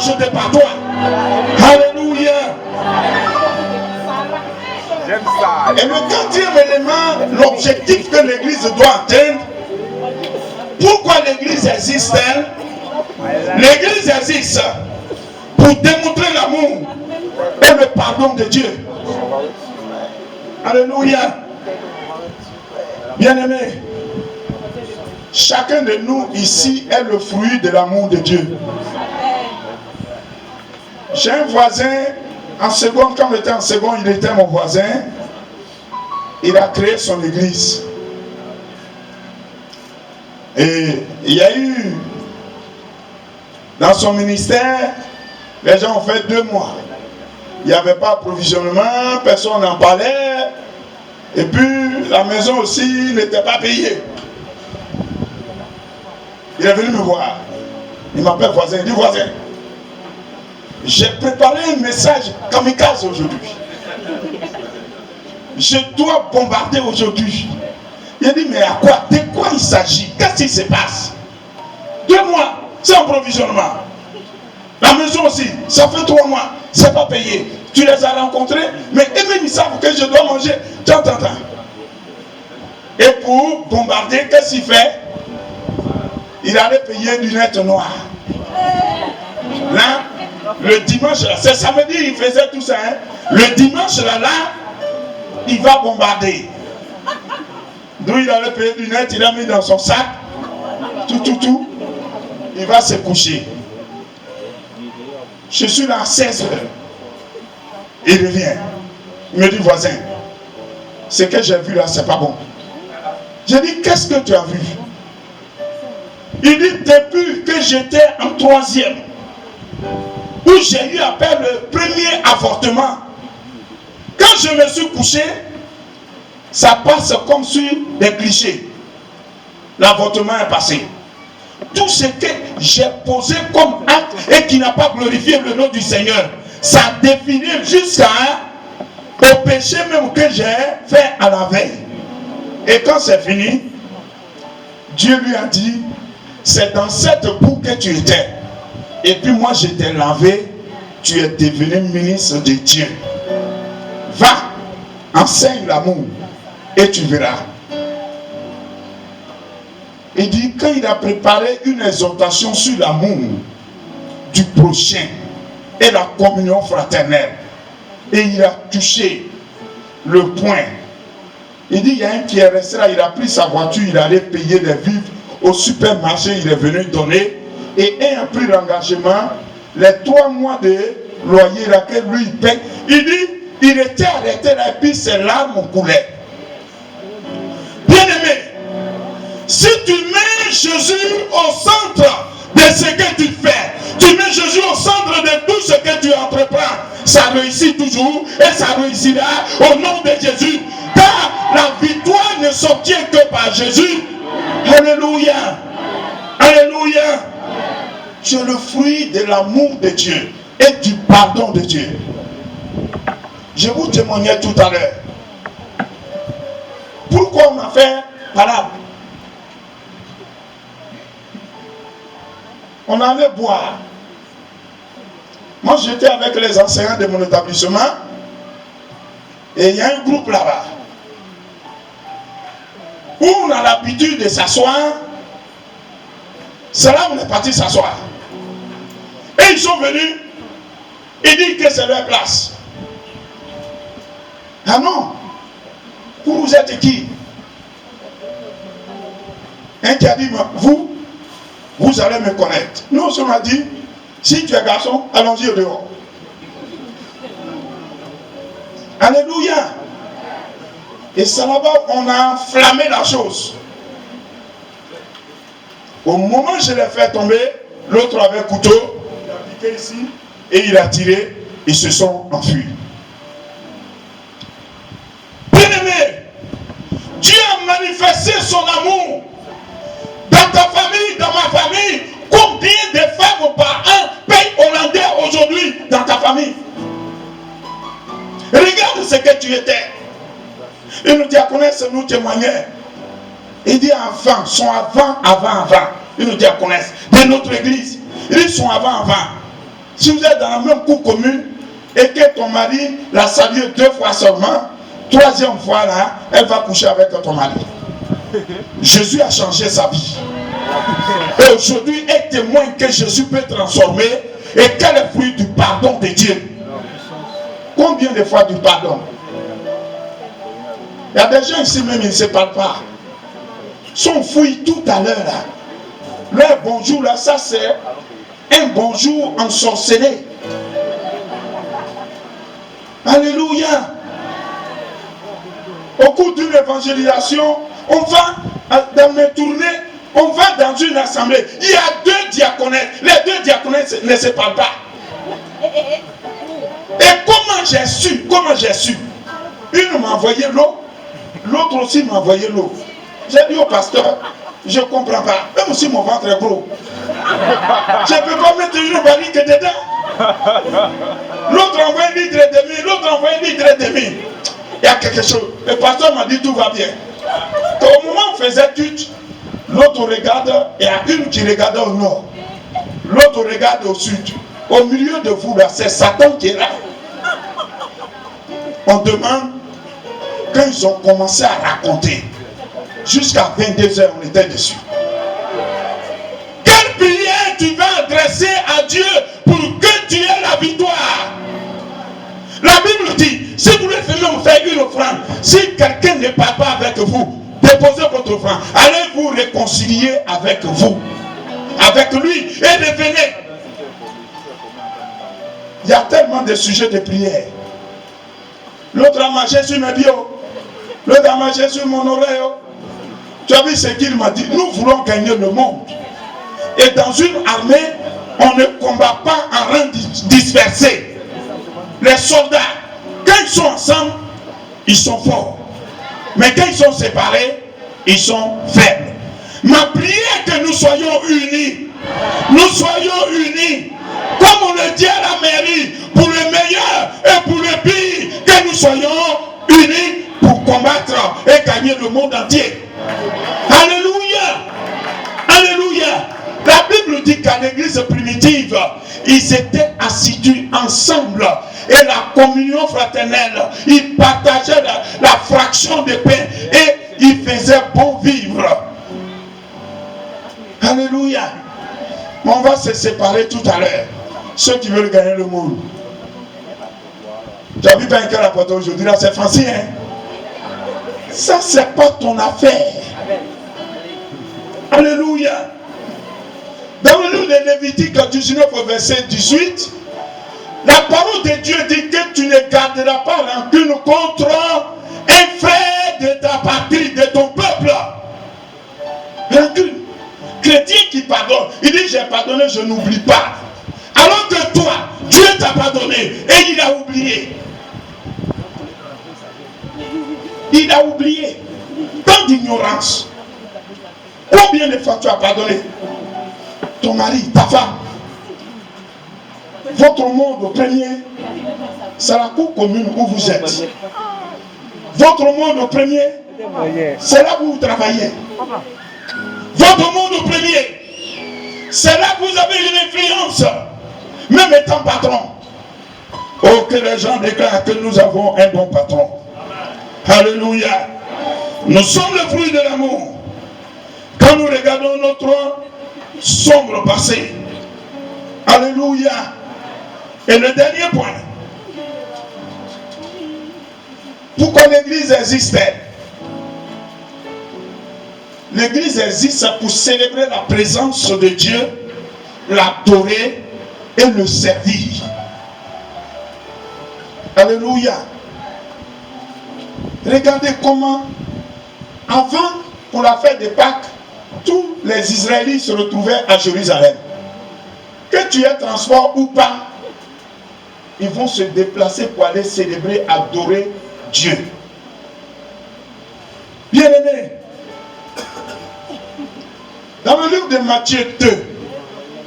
rejeté par toi. Alléluia. J'aime ça. Et le quatrième élément, l'objectif que l'Église doit atteindre. Pourquoi l'Église existe-t-elle? L'Église existe pour démontrer l'amour et le pardon de Dieu. Alléluia. Bien-aimés, chacun de nous ici est le fruit de l'amour de Dieu. J'ai un voisin, en seconde, quand j'étais en seconde, il était mon voisin. Il a créé son église. Et il y a eu, dans son ministère, les gens ont fait 2 mois. Il n'y avait pas d'approvisionnement, personne n'en parlait. Et puis, la maison aussi n'était pas payée. Il est venu me voir. Il m'appelle voisin. Il dit, voisin, j'ai préparé un message kamikaze aujourd'hui. Je dois bombarder aujourd'hui. Il dit, mais à quoi? De quoi il s'agit? Qu'est-ce qui se passe? 2 mois, c'est un provisionnement. La maison aussi, ça fait 3 mois, c'est pas payé. Tu les as rencontrés, mais eux-mêmes ils savent que je dois manger. Tiens. Et pour bombarder, qu'est-ce qu'il fait? Il allait payer une lunette noire. Là, le dimanche, c'est samedi, il faisait tout ça. Hein? Le dimanche, là, il va bombarder. D'où il allait payer une lunette, il a mis dans son sac. Tout. Il va se coucher. Je suis là à 16 heures. Il revient. Il me dit, voisin, ce que j'ai vu là, c'est pas bon. J'ai dit, qu'est-ce que tu as vu? Il dit, depuis que j'étais en 3e, où j'ai eu à faire le premier avortement, quand je me suis couché, ça passe comme sur des clichés. L'avortement est passé. Tout ce que j'ai posé comme acte et qui n'a pas glorifié le nom du Seigneur, ça définit jusqu'à au péché même que j'ai fait à la veille. Et quand c'est fini, Dieu lui a dit, c'est dans cette boue que tu étais. Et puis moi je t'ai lavé, tu es devenu ministre de Dieu. Va, enseigne l'amour et tu verras. Il dit, quand il a préparé une exhortation sur l'amour du prochain et la communion fraternelle, et il a touché le point. Il dit, il y a un qui est resté là, il a pris sa voiture, il allait payer les vivres au supermarché, il est venu donner, et ayant pris l'engagement, les 3 mois de loyer là que lui il paye, il dit, il était arrêté là, et puis ses larmes coulaient. Bien-aimé, si tu mets Jésus au centre de ce que tu fais, tu mets Jésus au centre de tout ce que tu entreprends, ça réussit toujours et ça réussira au nom de Jésus. Car la victoire ne s'obtient que par Jésus. Alléluia. Alléluia. Tu es le fruit de l'amour de Dieu et du pardon de Dieu. Je vous témoignais tout à l'heure. Pourquoi on a fait parade? On allait boire. Moi j'étais avec les enseignants de mon établissement et il y a un groupe là-bas où on a l'habitude de s'asseoir. C'est là où on est parti s'asseoir. Et ils sont venus, ils disent que c'est leur place. Ah non, vous êtes qui? Un qui a dit, vous allez me connaître. Nous, on a dit, si tu es garçon, allons-y au dehors. Alléluia. Et c'est là-bas on a enflammé la chose. Au moment où je l'ai fait tomber, l'autre avait un couteau, il a piqué ici, et il a tiré, ils se sont enfuis. Bien-aimé, Dieu a manifesté son amour dans ta famille, dans ma famille. Combien de femmes par an payent hollandais aujourd'hui dans ta famille? Regarde ce que tu étais. Et nous diaconesses nous témoignaient. Il dit avant, sont avant. Ils nous diaconesses de notre église. Ils sont avant. Si vous êtes dans la même cour commune et que ton mari l'a salué 2 fois seulement, 3e fois là, elle va coucher avec ton mari. Jésus a changé sa vie. Et aujourd'hui, est témoin que Jésus peut transformer. Et quel est le fruit du pardon de Dieu? Combien de fois du pardon? Il y a des gens ici même, ils ne se parlent pas. Ils sont fouillés tout à l'heure là. Leur bonjour là, ça c'est un bonjour ensorcelé. Alléluia. Au cours d'une évangélisation, on va dans mes tournées, on va dans une assemblée. Il y a 2 diaconesses. Les 2 diaconesses ne se parlent pas. Et comment j'ai su? Une m'a envoyé l'eau, l'autre aussi m'a envoyé l'eau. J'ai dit au pasteur, je ne comprends pas. Même si mon ventre est gros, je ne peux pas mettre une barrique dedans. L'autre envoie 1,5 litre, l'autre envoie 1,5 litre. Il y a quelque chose. Le pasteur m'a dit tout va bien. Au moment où on faisait tout, l'autre regarde, il y a une qui regarde au nord, l'autre regarde au sud. Au milieu de vous là, c'est Satan qui est là. On demande, quand ils ont commencé à raconter, jusqu'à 22 h, on était dessus. Quelle prière tu vas adresser à Dieu pour que tu aies la victoire? La Bible dit, si vous voulez faire une offrande, si quelqu'un ne part pas avec vous, déposez votre offrande. Allez vous réconcilier avec vous, avec lui, et revenez. Il y a tellement de sujets de prière. L'autre a marché sur mes pieds. L'autre a marché sur mon oreille. Tu as vu ce qu'il m'a dit? Nous voulons gagner le monde. Et dans une armée, on ne combat pas en rang dispersé. Les soldats, quand ils sont ensemble, ils sont forts. Mais quand ils sont séparés, ils sont faibles. Ma prière est que nous soyons unis. Nous soyons unis. Comme on le dit à la mairie, pour le meilleur et pour le pire, que nous soyons unis pour combattre et gagner le monde entier. Alléluia. Alléluia. La Bible dit qu'à l'église primitive, ils étaient assidus ensemble. Et la communion fraternelle, ils partageaient la fraction de pain et ils faisaient bon vivre. Alléluia. Mais on va se séparer tout à l'heure. Ceux qui veulent gagner le monde. Tu as vu pas un cœur apporté aujourd'hui, là c'est facile, hein? Ça c'est pas ton affaire. Alléluia. Dans le livre de Lévitique 19 au verset 18, la parole de Dieu dit que tu ne garderas pas rancune contre un frère de ta patrie, de ton peuple. Rancune. Chrétien qui pardonne, il dit j'ai pardonné, je n'oublie pas. Alors que toi, Dieu t'a pardonné et il a oublié. Il a oublié. Tant d'ignorance. Combien de fois tu as pardonné ton mari, ta femme? Votre monde au premier, c'est la cour commune où vous êtes. Votre monde au premier, c'est là où vous travaillez. Votre monde au premier, c'est là que vous avez une influence. Même étant patron. Oh, que les gens déclarent que nous avons un bon patron. Alléluia. Nous sommes le fruit de l'amour. Quand nous regardons notre sombre passé. Alléluia. Et le dernier point. Pourquoi l'église existe-t-elle? L'église existe pour célébrer la présence de Dieu, l'adorer et le servir. Alléluia. Regardez comment, avant pour la fête de Pâques, tous les Israélites se retrouvaient à Jérusalem. Que tu aies transport ou pas, ils vont se déplacer pour aller célébrer, adorer Dieu. Bien-aimés, dans le livre de Matthieu 2,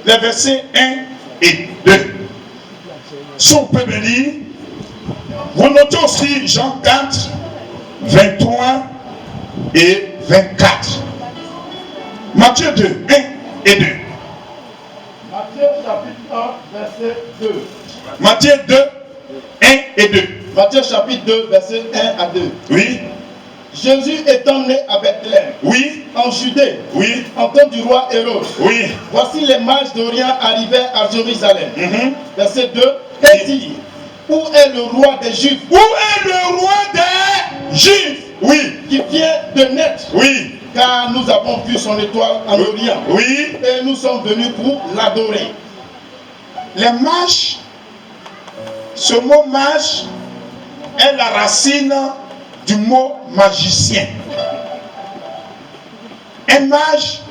les versets 1 et 2, si on peut me lire, vous notez aussi Jean 4, 23 et 24. Matthieu 2, 1 et 2. Matthieu chapitre 1, verset 2. Matthieu 2, 1 et 2. Matthieu chapitre 2, verset 1 à 2. Oui. Jésus étant né à Bethléem, Oui. en Judée, Oui. en temps du roi Hérode. Oui. Voici les mages d'Orient arrivèrent à Jérusalem. Verset 2. Et dit, où est le roi des Juifs? Où est le roi des Juifs? Oui. Qui vient de naître. Oui. Car nous avons vu son étoile en Orient. Oui. Et nous sommes venus pour l'adorer. Les mages, ce mot mage est la racine du mot magicien. Un mage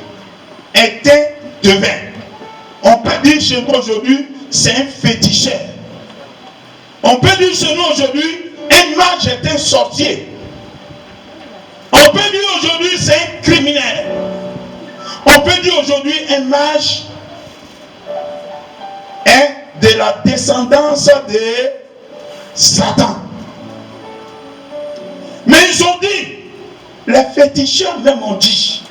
est un devin. On peut dire chez nous aujourd'hui, c'est un féticheur. On peut dire chez nous aujourd'hui, un mage est un sorcier. On peut dire aujourd'hui, c'est un criminel. On peut dire aujourd'hui, un mage est de la descendance de Satan. Mais ils ont dit, les féticheurs même ont dit,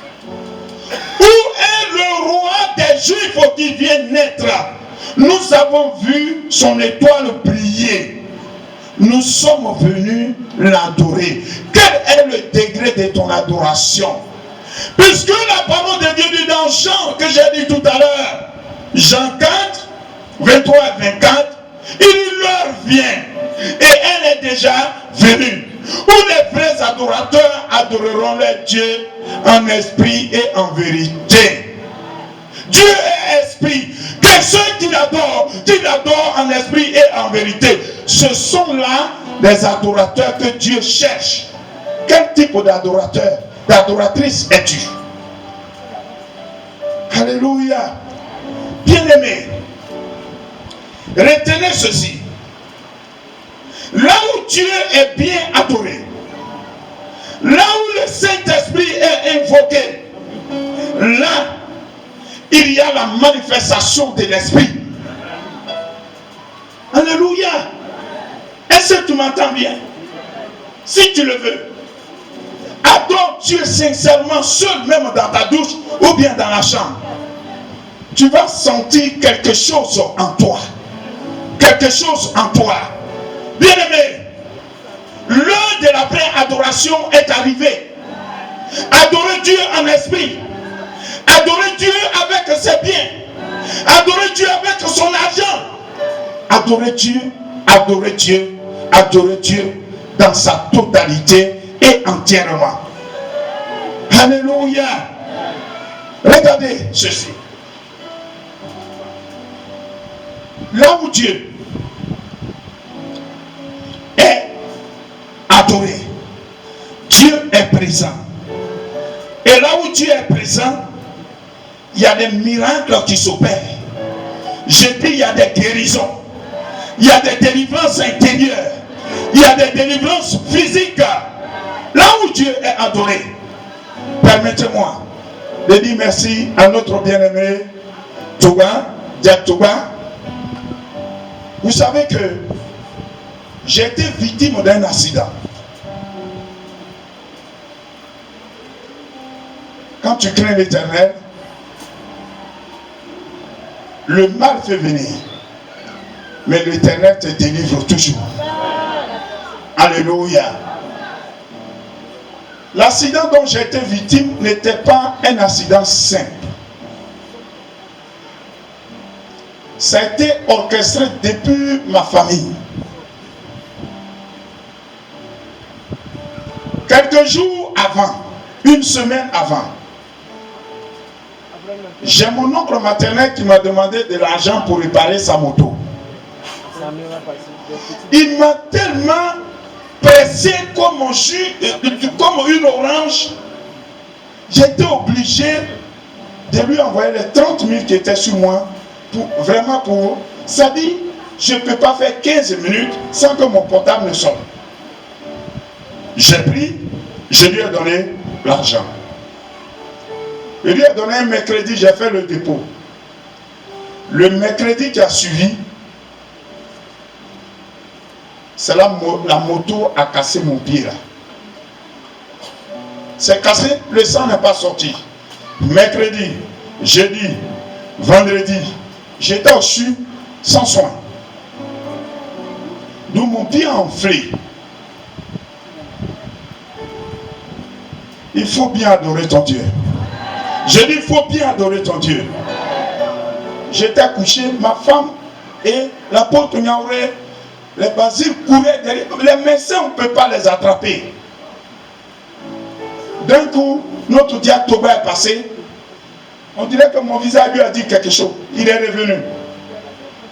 où est le roi des Juifs qui vient naître? Nous avons vu son étoile briller. Nous sommes venus l'adorer. Quel est le degré de ton adoration? Puisque la parole de Dieu dit dans Jean, que j'ai dit tout à l'heure, Jean 4, 23 et 24, il leur vient et elle est déjà venue. Où les vrais adorateurs adoreront leur Dieu en esprit et en vérité. Dieu est esprit. Que ceux qui l'adorent en esprit et en vérité. Ce sont là les adorateurs que Dieu cherche. Quel type d'adorateur, d'adoratrice es-tu? Alléluia. Bien-aimé, retenez ceci. Là où Dieu est bien adoré, là où le Saint-Esprit est invoqué, là, il y a la manifestation de l'Esprit. Alléluia. Est-ce que tu m'entends bien? Si tu le veux, adore Dieu sincèrement, seul même dans ta douche ou bien dans la chambre. Tu vas sentir quelque chose en toi. Quelque chose en toi. Bien-aimé, l'heure de la vraie adoration est arrivée. Adorer Dieu en esprit. Adorer Dieu avec ses biens. Adorer Dieu avec son argent. Adorer Dieu, adorer Dieu, adorer Dieu dans sa totalité et entièrement. Alléluia. Regardez ceci. Là où Dieu est adoré, Dieu est présent. Et là où Dieu est présent, il y a des miracles qui s'opèrent. Je dis, il y a des guérisons. Il y a des délivrances intérieures. Il y a des délivrances physiques. Là où Dieu est adoré, permettez-moi de dire merci à notre bien-aimé Touba, Jack Touba. Vous savez que j'ai été victime d'un accident. Quand tu crains l'Éternel, le mal fait venir, mais l'Éternel te délivre toujours. Alléluia. L'accident dont j'ai été victime n'était pas un accident simple. Ça a été orchestré depuis ma famille. Quelques jours avant, une semaine avant, j'ai mon oncle maternel qui m'a demandé de l'argent pour réparer sa moto. Il m'a tellement pressé comme un jus, comme une orange. J'étais obligé de lui envoyer les 30 000 qui étaient sur moi. Vraiment pour... Ça dit, je ne peux pas faire 15 minutes sans que mon portable ne sonne. J'ai pris, je lui ai donné l'argent. Je lui ai donné un mercredi, j'ai fait le dépôt. Le mercredi qui a suivi, c'est la moto a cassé mon pied là. C'est cassé, le sang n'est pas sorti. Mercredi, jeudi, vendredi, j'étais au-dessus sans soin. D'où mon pied enflé. Il faut bien adorer ton Dieu. Je dis, il faut bien adorer ton Dieu. J'étais couché, ma femme et l'apôtre Niaouré, les basiles couraient derrière. Les médecins, on ne peut pas les attraper. D'un coup, notre diacre Toba est passé. On dirait que mon visage lui a dit quelque chose. Il est revenu.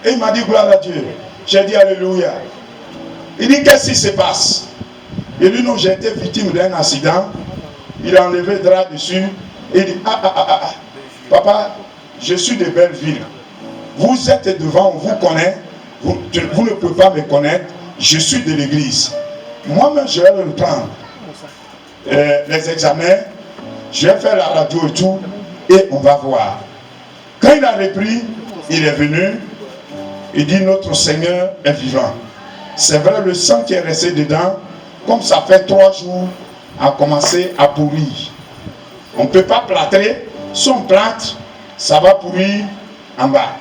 Et il m'a dit gloire à Dieu. J'ai dit alléluia. Il dit qu'est-ce qui se passe? Il dit non, j'ai été victime d'un accident. Il a enlevé le drap dessus. Et il dit papa, je suis de Belleville. Vous êtes devant, on vous connaît. Vous ne pouvez pas me connaître. Je suis de l'église. Moi-même, je vais reprendre les examens. Je vais faire la radio et tout. Et on va voir. Quand il a repris, il est venu. Il dit notre Seigneur est vivant. C'est vrai, le sang qui est resté dedans, comme ça fait 3 jours, a commencé à pourrir. On ne peut pas plâtrer. Si on plâtre, ça va pourrir en bas.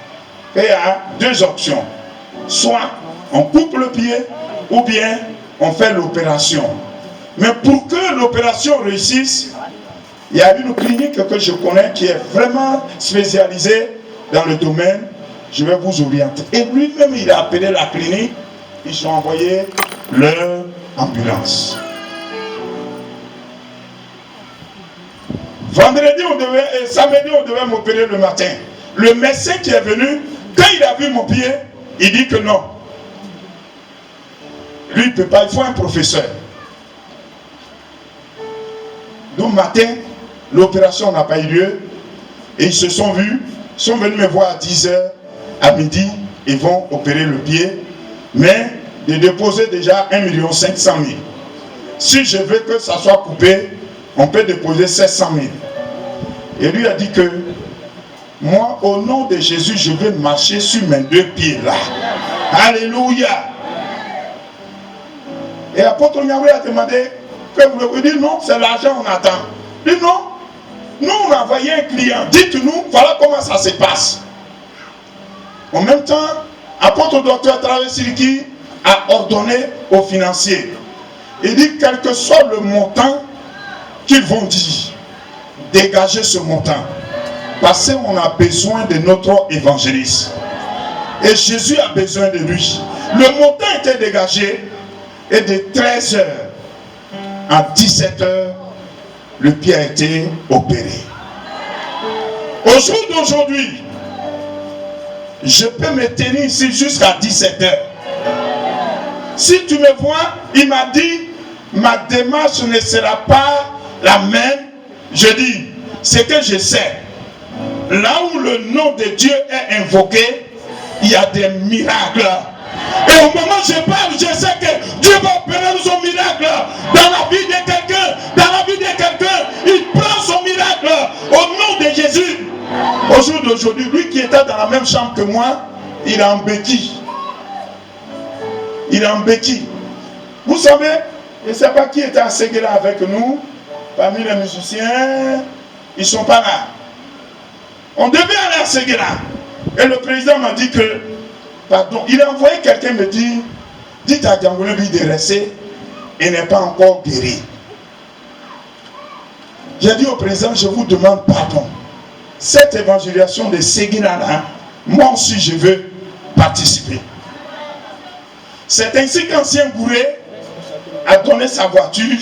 Et il y a 2 options. Soit on coupe le pied, ou bien on fait l'opération. Mais pour que l'opération réussisse, il y a une clinique que je connais qui est vraiment spécialisée dans le domaine. Je vais vous orienter. Et lui-même, il a appelé la clinique. Ils ont envoyé leur ambulance. Vendredi, samedi, on devait m'opérer le matin. Le médecin qui est venu, quand il a vu mon pied, il dit que non. Lui, il ne peut pas, il faut un professeur. Donc, matin, l'opération n'a pas eu lieu. Et ils se sont vus, ils sont venus me voir à 10 h, à midi, ils vont opérer le pied. Mais de déposer déjà 1 500 000. Si je veux que ça soit coupé, on peut déposer 700 000. Et lui a dit que moi, au nom de Jésus, je vais marcher sur mes 2 pieds là. Alléluia. Et l'apôtre Niaouré a demandé que vous voulez dire non, c'est l'argent on attend. Il dit non, nous on a envoyé un client, dites-nous, voilà comment ça se passe. En même temps, apôtre docteur Traoré Siliki a ordonné aux financiers. Il dit quel que soit le montant qu'ils vont dire, dégagez ce montant. Parce qu'on a besoin de notre évangéliste. Et Jésus a besoin de lui. Le montant était dégagé et de 13 h à 17 h, le pied a été opéré. Au jour d'aujourd'hui, je peux me tenir ici jusqu'à 17 h. Si tu me vois, il m'a dit, ma démarche ne sera pas la même. Je dis, c'est que je sais. Là où le nom de Dieu est invoqué, il y a des miracles. Et au moment où je parle, je sais que Dieu va opérer son miracle dans la vie de quelqu'un. Dans la vie de quelqu'un, il prend son miracle au nom de Jésus. Au jour d'aujourd'hui, lui qui était dans la même chambre que moi, il est en béquille. Il est en béquille. Vous savez, je ne sais pas qui était à Séguéla avec nous, parmi les musiciens, ils ne sont pas là. On devait aller à Séguéla. Et le président m'a dit que, pardon, il a envoyé quelqu'un me dire, dites à Djangoulé lui de rester, il n'est pas encore guéri. J'ai dit au président, je vous demande pardon. Cette évangélisation de Séguéla là, moi aussi je veux participer. C'est ainsi qu'Ancien Gouré a donné sa voiture